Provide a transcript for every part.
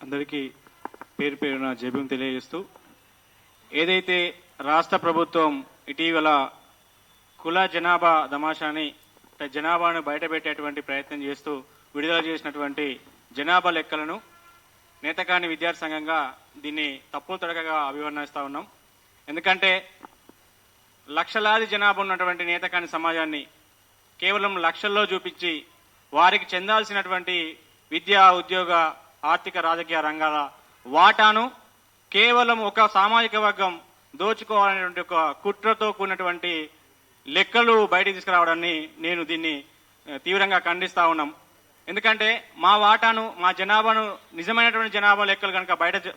అందరికీ పేరు పేరున జైభీం తెలియజేస్తూ, ఏదైతే రాష్ట్ర ప్రభుత్వం ఇటీవల కుల జనాభా దమాషాని జనాభాను బయటపెట్టేటువంటి ప్రయత్నం చేస్తూ విడుదల చేసినటువంటి జనాభా లెక్కలను నేతకాని విద్యార్థి సంఘంగా దీన్ని తప్పులు తడకగా అభివర్ణిస్తూ ఉన్నాం. ఎందుకంటే లక్షలాది జనాభా ఉన్నటువంటి నేతకాని సమాజాన్ని కేవలం లక్షల్లో చూపించి వారికి చెందాల్సినటువంటి విద్యా, ఉద్యోగ, ఆర్థిక, రాజకీయ రంగాల వాటాను కేవలం ఒక సామాజిక వర్గం దోచుకోవాలనేటువంటి ఒక కుట్రతో కూడినటువంటి లెక్కలు బయటికి తీసుకురావడాన్ని నేను దీన్ని తీవ్రంగా ఖండిస్తా ఉన్నాం. ఎందుకంటే మా వాటాను, మా జనాభాను నిజమైనటువంటి జనాభా లెక్కలు కనుక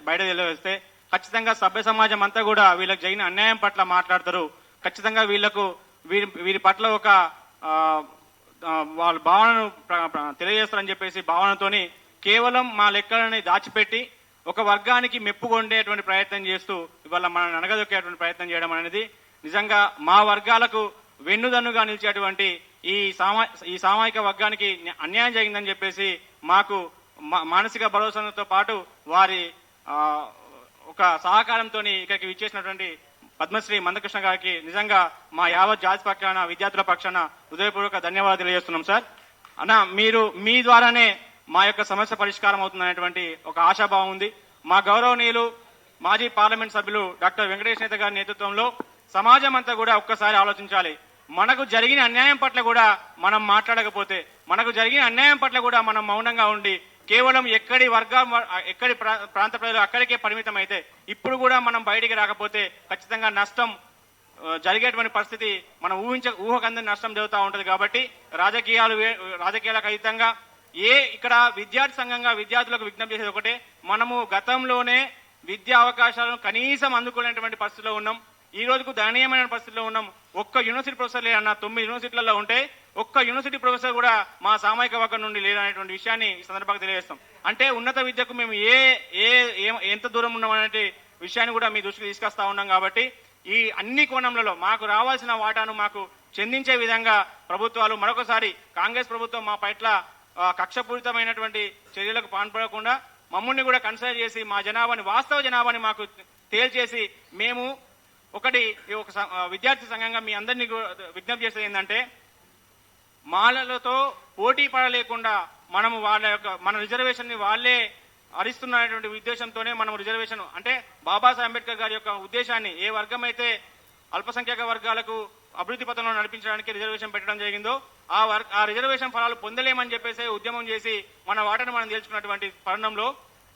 బయట తెలియజేస్తే ఖచ్చితంగా సభ్య సమాజం అంతా కూడా వీళ్ళకి జరిగిన అన్యాయం పట్ల మాట్లాడతారు. ఖచ్చితంగా వీరి పట్ల ఒక వాళ్ళ భావనను తెలియజేస్తారని చెప్పేసి భావనతోని కేవలం మా లెక్కలని దాచిపెట్టి ఒక వర్గానికి మెప్పుకొండేటువంటి ప్రయత్నం చేస్తూ ఇవాళ మనల్ని అణగదొక్కేటువంటి ప్రయత్నం చేయడం అనేది నిజంగా మా వర్గాలకు వెన్నుదన్నుగా నిలిచేటువంటి ఈ సామాజిక వర్గానికి అన్యాయం జరిగిందని చెప్పేసి మాకు మానసిక భరోసాతో పాటు వారి ఒక సహకారంతో ఇక్కడికి విచ్చేసినటువంటి పద్మశ్రీ మందకృష్ణ గారికి నిజంగా మా యావత్ జాతి పక్షాన, విద్యార్థుల పక్షాన హృదయపూర్వక ధన్యవాదాలు తెలియజేస్తున్నాం. సార్ అన్న, మీరు మీ ద్వారానే మా యొక్క సమస్య పరిష్కారం అవుతుందనేటువంటి ఒక ఆశాభావం ఉంది. మా గౌరవనీయులు మాజీ పార్లమెంట్ సభ్యులు డాక్టర్ వెంకటేష్ నేత గారి నేతృత్వంలో సమాజం అంతా కూడా ఒక్కసారి ఆలోచించాలి. మనకు జరిగిన అన్యాయం పట్ల కూడా మనం మాట్లాడకపోతే, మనకు జరిగిన అన్యాయం పట్ల కూడా మనం మౌనంగా ఉండి కేవలం ఎక్కడి ఎక్కడి ప్రాంత ప్రజలు అక్కడికే పరిమితం అయితే ఇప్పుడు కూడా మనం బయటికి రాకపోతే ఖచ్చితంగా నష్టం జరిగేటువంటి పరిస్థితి మనం ఊహకందని నష్టం జరుగుతూ ఉంటుంది. కాబట్టి రాజకీయాలకు అతీతంగా ఇక్కడ విద్యార్థి సంఘంగా విద్యార్థులకు విజ్ఞప్తి చేసేది ఒకటే, మనము గతంలోనే విద్యా అవకాశాలను కనీసం అందుకునేటువంటి పరిస్థితిలో ఉన్నాం. ఈ రోజుకు దయనీయమైన పరిస్థితిలో ఉన్నాం. ఒక్క యూనివర్సిటీ ప్రొఫెసర్ లేదన్న 9 యూనివర్సిటీలలో ఉంటే ఒక్క యూనివర్సిటీ ప్రొఫెసర్ కూడా మా సామాజిక వర్గం నుండి లేదనేటువంటి విషయాన్ని ఈ సందర్భంగా తెలియజేస్తాం. అంటే ఉన్నత విద్యకు మేము ఎంత దూరం ఉన్నామనే విషయాన్ని కూడా మీ దృష్టికి తీసుకొస్తా ఉన్నాం. కాబట్టి ఈ అన్ని కోణంలో మాకు రావాల్సిన వాటాను మాకు చెందించే విధంగా ప్రభుత్వాలు మరొకసారి కాంగ్రెస్ ప్రభుత్వం మా పట్ల కక్షపూరితమైనటువంటి చర్యలకు పాల్పడకుండా మమ్మల్ని కూడా కన్సిడర్ చేసి మా జనాభాని, వాస్తవ జనాభాని మాకు తేల్చేసి మేము ఒక విద్యార్థి సంఘంగా మీ అందరినీ విజ్ఞప్తి చేసేది ఏంటంటే, మాలలతో పోటీ పడలేకుండా మనము మన రిజర్వేషన్ ని వాళ్లే హరిస్తున్నటువంటి ఉద్దేశంతోనే మనం రిజర్వేషన్ అంటే బాబాసాహెబ్ అంబేద్కర్ గారి యొక్క ఉద్దేశాన్ని ఏ వర్గం అయితే అల్పసంఖ్యాక వర్గాలకు అభివృద్ధి పథంలో నడిపించడానికి రిజర్వేషన్ పెట్టడం జరిగిందో ఆ రిజర్వేషన్ ఫలాలు పొందలేమని చెప్పేసి ఉద్యమం చేసి మన వాటను మనం తెలుసుకున్నటువంటి తరుణంలో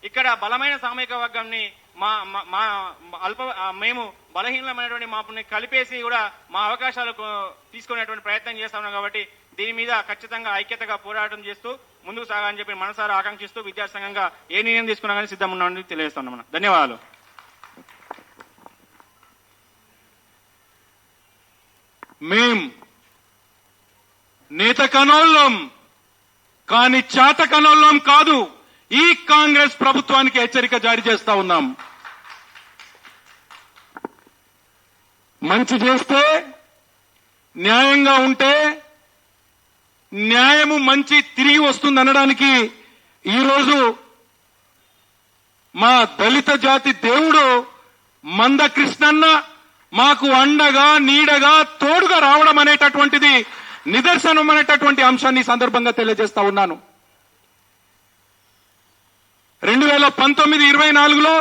ఇక్కడ బలమైన సామాజిక వర్గాన్ని మేము బలహీనమైనటువంటి మాపుని కలిపేసి కూడా మా అవకాశాలు తీసుకునేటువంటి ప్రయత్నం చేస్తా ఉన్నాం. కాబట్టి దీని మీద ఖచ్చితంగా ఐక్యతగా పోరాటం చేస్తూ ముందుకు సాగాలని చెప్పి మనసారా ఆకాంక్షిస్తూ విద్యార్థి సంఘంగా ఏ నిర్ణయం తీసుకున్నా కానీ సిద్ధం ఉన్నామని తెలియజేస్తున్నాం. ధన్యవాదాలు. మేం నేత కనోళ్ళం కానీ చేత కనోళ్ళం కాదు. ఈ కాంగ్రెస్ ప్రభుత్వానికి హెచ్చరిక జారీ చేస్తా ఉన్నాం. మంచి చేస్తే, న్యాయంగా ఉంటే న్యాయము మంచి తిరిగి వస్తుందనడానికి ఈరోజు మా దళిత జాతి దేవుడు మందకృష్ణన్న మాకు అండగా, నీడగా, తోడుగా రావడం అనేటటువంటిది నిదర్శనం అనేటటువంటి అంశాన్ని సందర్భంగా తెలియజేస్తా ఉన్నాను. 2019-24లో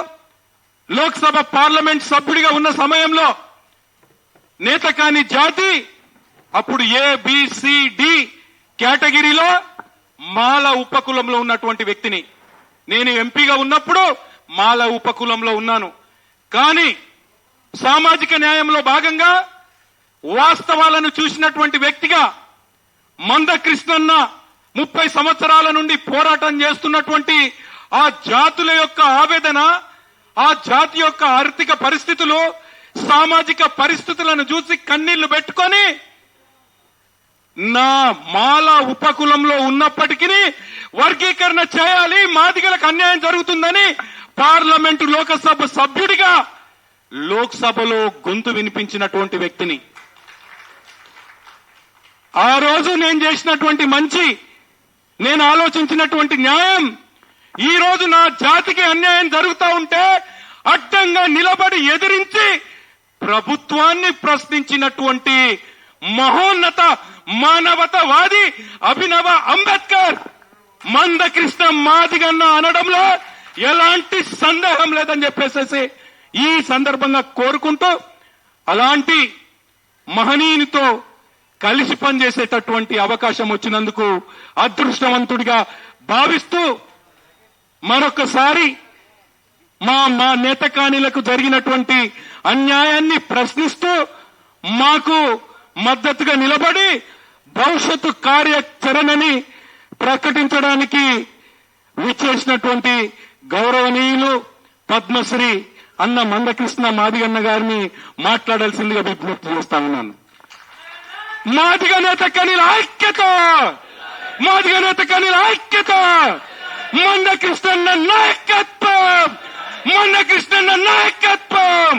లోక్సభ పార్లమెంట్ సభ్యుడిగా ఉన్న సమయంలో నేత కాని జాతి అప్పుడు ABCD కేటగిరీలో మాల ఉపకులంలో ఉన్నటువంటి వ్యక్తిని. నేను ఎంపీగా ఉన్నప్పుడు మాల ఉపకులంలో ఉన్నాను. కానీ సామాజిక న్యాయంలో భాగంగా వాస్తవాలను చూసినటువంటి వ్యక్తిగా మందకృష్ణన్న 30 సంవత్సరాల నుండి పోరాటం చేస్తున్నటువంటి ఆ జాతుల యొక్క ఆవేదన, ఆ జాతి యొక్క ఆర్థిక పరిస్థితులు, సామాజిక పరిస్థితులను చూసి కన్నీళ్లు పెట్టుకొని నా మాల ఉపకులంలో ఉన్నప్పటికీ వర్గీకరణ చేయాలి, మాదిగలకు అన్యాయం జరుగుతుందని పార్లమెంటు లోకసభ సభ్యుడిగా లోక్సభలో గొంతు వినిపించినటువంటి వ్యక్తిని. ఆ రోజు నేను చేసినటువంటి మంచి, నేను ఆలోచించినటువంటి న్యాయం ఈ రోజు నా జాతికి అన్యాయం జరుగుతూ ఉంటే అడ్డంగా నిలబడి ఎదిరించి ప్రభుత్వాన్ని ప్రశ్నించినటువంటి మహోన్నత మానవతావాది అభినవ అంబేద్కర్ మందకృష్ణ మాదిగన్న అనడంలో ఎలాంటి సందేహం లేదని చెప్పేసి ఈ సందర్భంగా కోరుకుంటూ అలాంటి మహనీయునితో కలిసి పనిచేసేటటువంటి అవకాశం వచ్చినందుకు అదృష్టవంతుడిగా భావిస్తూ మరొకసారి మా నేతకాణీలకు జరిగినటువంటి అన్యాయాన్ని ప్రశ్నిస్తూ మాకు మద్దతుగా నిలబడి భవిష్యత్తు కార్యాచరణని ప్రకటించడానికి విచ్చేసినటువంటి గౌరవనీయులు పద్మశ్రీ అన్న మందకృష్ణ మాదిగన్న గారిని మాట్లాడాల్సిందిగా విజ్ఞప్తి చేస్తా ఉన్నాను. మాదిగ నేత కనీల ఐక్యత, మాదిగ నేత కనీల ఐక్యత, మందకృష్ణ నాయకత్వం, మందకృష్ణ నాయకత్వం.